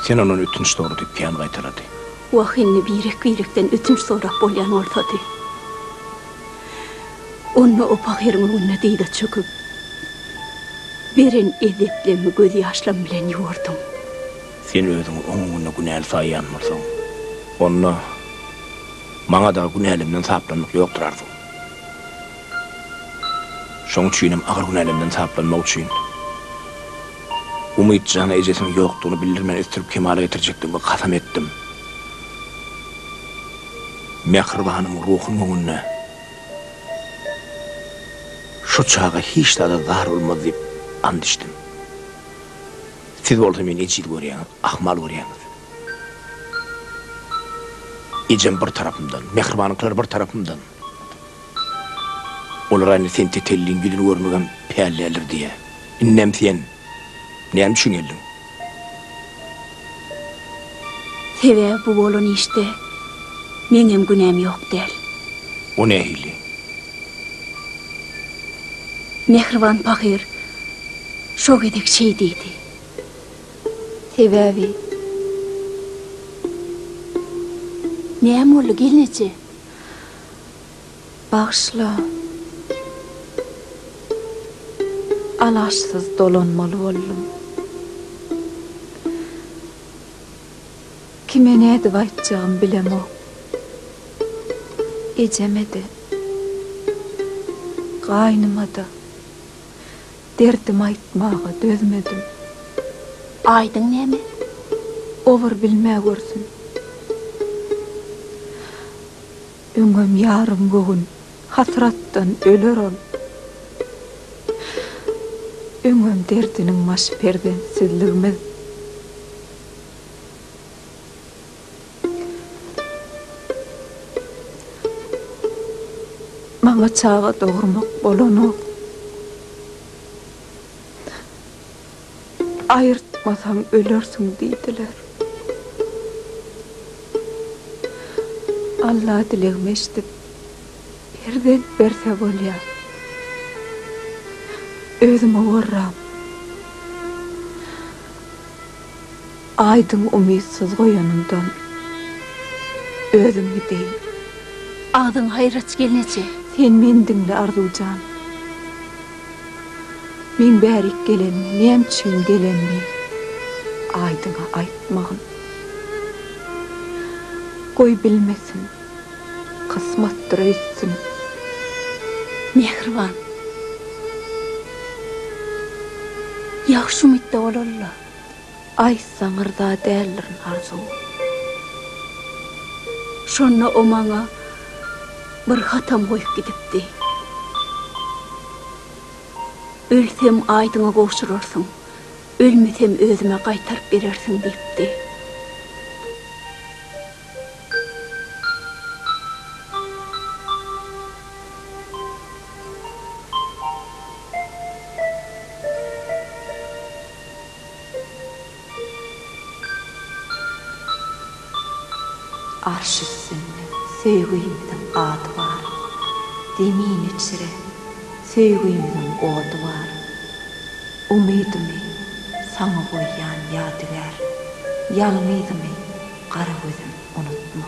Sen onun ötünç doğru deyip piyan qaytaradı. Vahinni birek-birekten ötünç sorap bolyan ortadı. Onu o pahirin önüne deyde çöküp, beren edeplemi gözü yaşlam bilen yordum. Sen özün onunla günäl sayyanmırsan, onu maňa da günälimden saplanmak yoktur arzu. Şoň üçinem agyr günälimden saplanmak üçin umytjana ejesiniň ýokdugyny bildirmen istirip kemale getirjekdigimi kasam etdim. Mehribanyň ruhynyň önüne şu çağa hiç da zar olmaz deyip and içdim. Siz bolsa meni ejil görýäňiz, ahmal görýäňiz. Ejem bir tarapymdan, mehribanyňlar bir tarapymdan. Olar aýny sen tetelliň gülüni görmegen päälläler diýe. Innem sen näme üçin geldiň? Sebäbi bu bolan işte menem günäm ýok del. O nähili? Mehriban pahir şok edek şey deydi. Sebäbi näme boldy gelneçe? Bağışla. Alaşsız dolanmalı oldum. Kime näde aýtjagym bilemok. Ejeme de, gaýnyma da derdim aýtmaga dözmedim. Aýdyň näme? Over bilmä görsün. Öňüm ýarym bugün hasratdan öler ol. Öňüm derdiniň maş perdensizligimiz. Maňa çağa dogurmak bolany aýyrtmasaň ölersiň diýdiler. Allah dilegimi eşitip berden berse bolýar. Özüme gorram. Aýdyň umytsız goýanymdan özümi deýin. Adyň hayrat gelneçe? Sen mendiňle arzujan. Men bärik gelen, näme üçin gelenmi? Aýdyňa aýtmagyn. Koy bilmesin, kısmatdır öýtsin. Mehriban. Ýaxşy umytda bolarlar. Aýtsaň yrda däldirin arzu. Şonna o maňa bir hatam goýup gidipdi. Ölsem aýdyňa goşurarsyň, ölmesem özüme gaýtaryp berersiň diýipdi. Arş üstünde sevgimizin adı var. Demin içire sevgimizin odu var. Umidimi sana koyyan yadıgar. Yalmidimi kara gözüm unutma.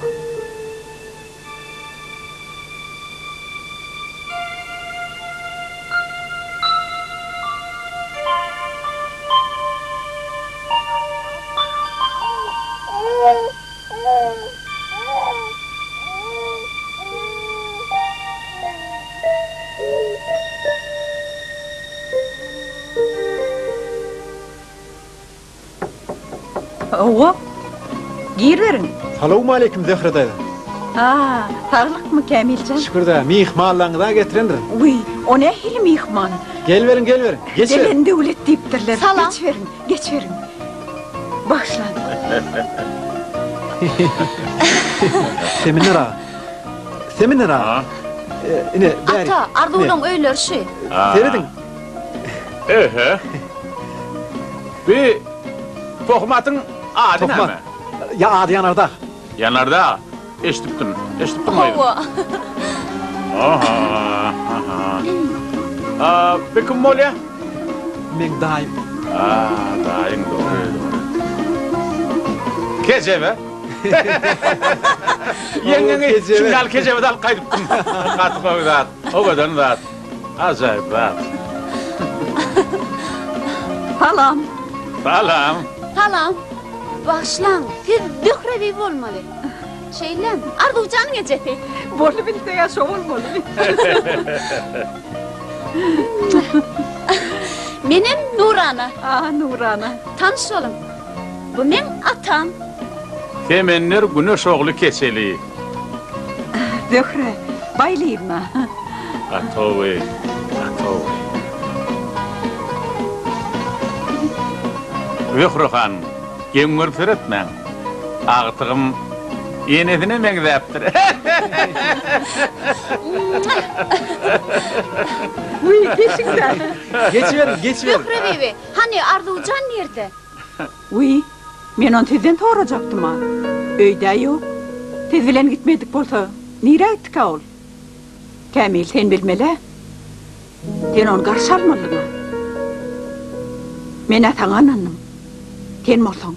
Owa, gir verin. Salamu aleyküm Zehra dayı. Sağlık mı Kamilcan? Şükür da mihmanlarını da getirendir. Uy, o ne hil mihman? Gel verin. Geç verin. Gelen devlet deyiptirler. Salam. Geç verin. Başlan. Seminer ağa. Yine bäri. Ata, arduňyň öýlerşi. Seredin. Bir tohmatın adı näme? Ya adı yanarda. Yanarda. Eşitipdim aýdym. Bekim bolýa? Men daýym. Daýym doğru. Kecebe. Yengeni kecebe. şungal kecebe dal kaydıptın. Katı koydat. O kadar da. Acayip da. Halam. Salam. Halam, başlan. Siz Zührevi olmalı. Şeylem, Arducan'ın eceti. Bolu birlikte yaşa olmalı. Benim Nurana. Nurana. Tanışalım. Bu men atam. Temenler güneş oğlu keçeli. Zöhre, baylıyım mı? Atovi. Zührehan, gemgör töretmen. Ağıtığım yenedine mengzaptır. Uy, geçin Geçiverin. Zührevi, hani Arducan nerede? Uy, men onu tezden toğracaktım ha. Öyde yok. Tez bilen gitmedik bolsa, nire gittik ha ol? Kamil, sen bilmele. Sen onu karşı almalın ha. Men atan ananım. Sen molsan.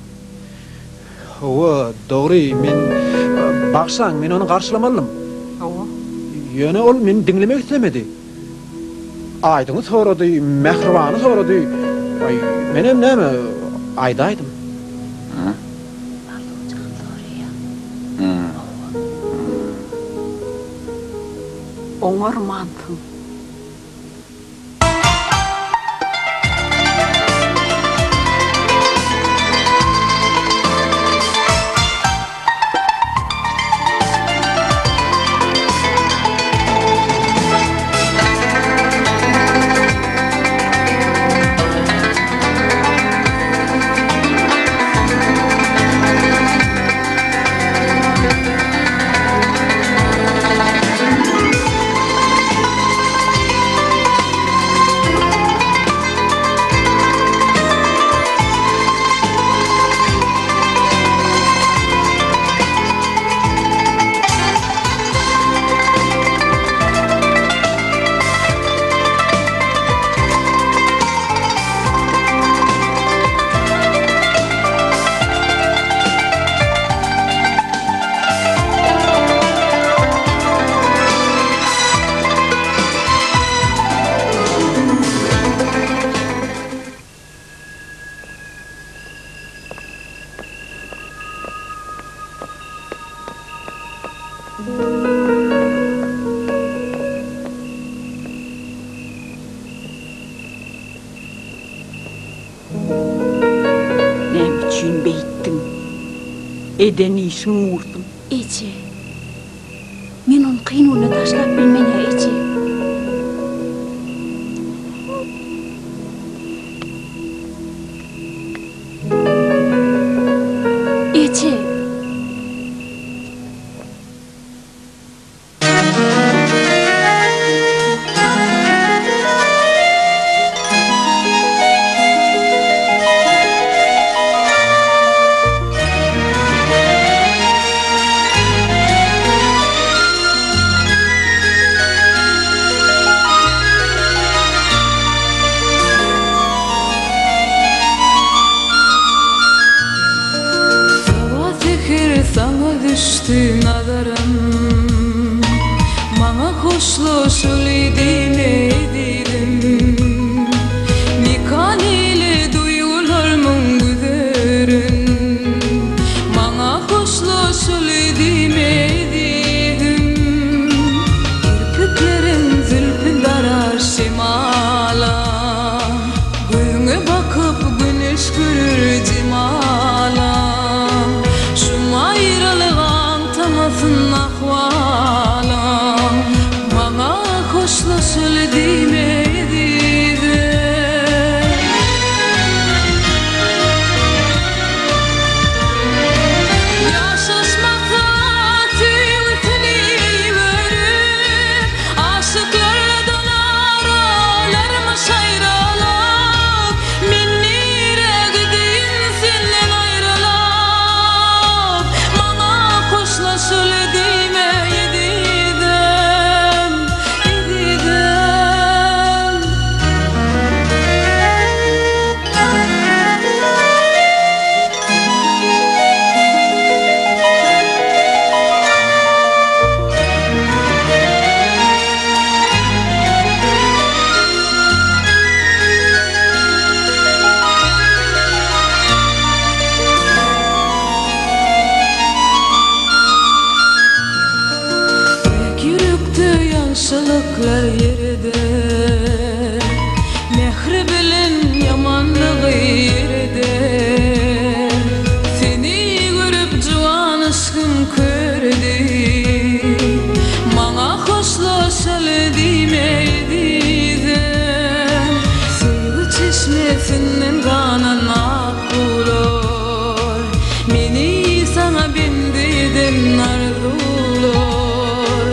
O doğru, men baksan men onu karşılamalım. Oğo. Yöne ol meni dinlemek istemedi. Aydığı soradı, mehribanı soradı. Ay, menem neme aydaydım. Oňar mantın. Ne biçim beyttin? Eden işin vurdun. Ece. Men onu kıyınını taşlap bilmene Ece. Ece. Sana düştü nadarım, bana hoşlaşıl idin edilim. Nikan ile duyularımın güzerin, bana hoşlaşıl idim edilim. Kirpiklerin zülfün darar şimala, gözüne bakıp güneş görür cimala. Ahvalam, bana hoşlaşıl Meni sana bendiden arzular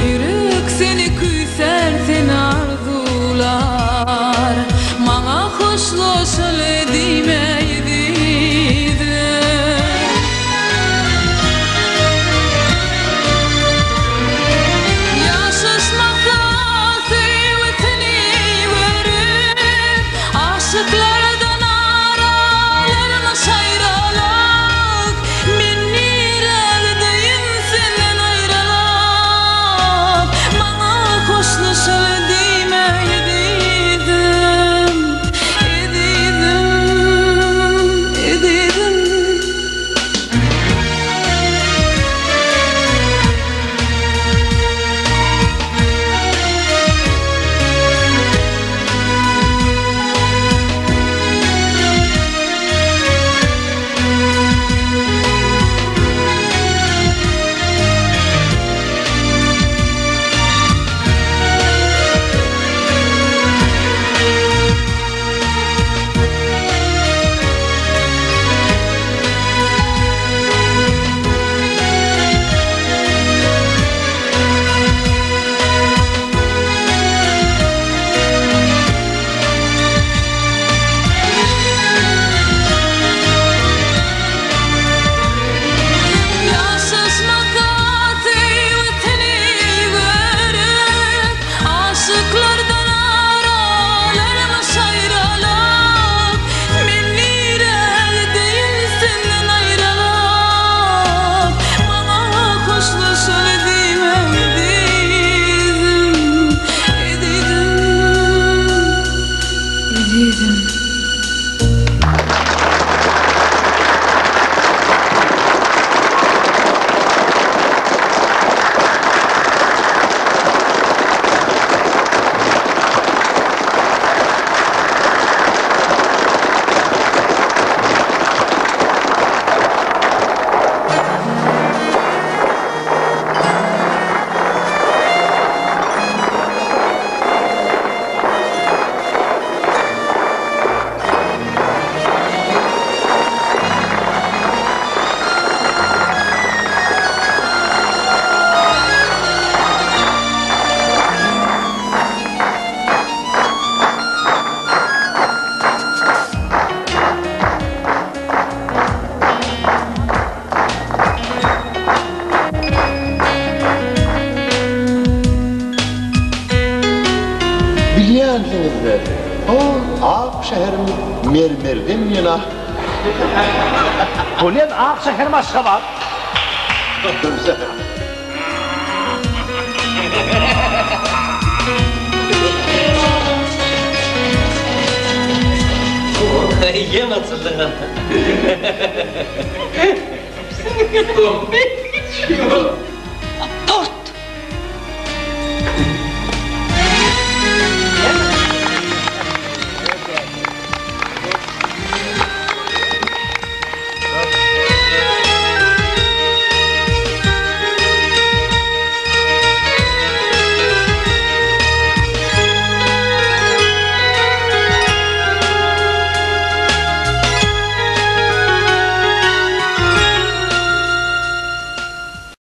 Yürek seni küyser seni arzular Mana hoşlaşal edemeydi Aşıklardan aralarına sayralak Men neredeyim senden ayrılak Bana hoşlaşal edemeydim Ededim Aşıklardan aralarına sayralak Men neredeyim senden ayrılak Bana hoşlaşal edemeydim Ededim Bilýänsizdir, o ak şäherimiz mermerden ýena. Bulen Akşeker Maşgabat. Yem atıldı.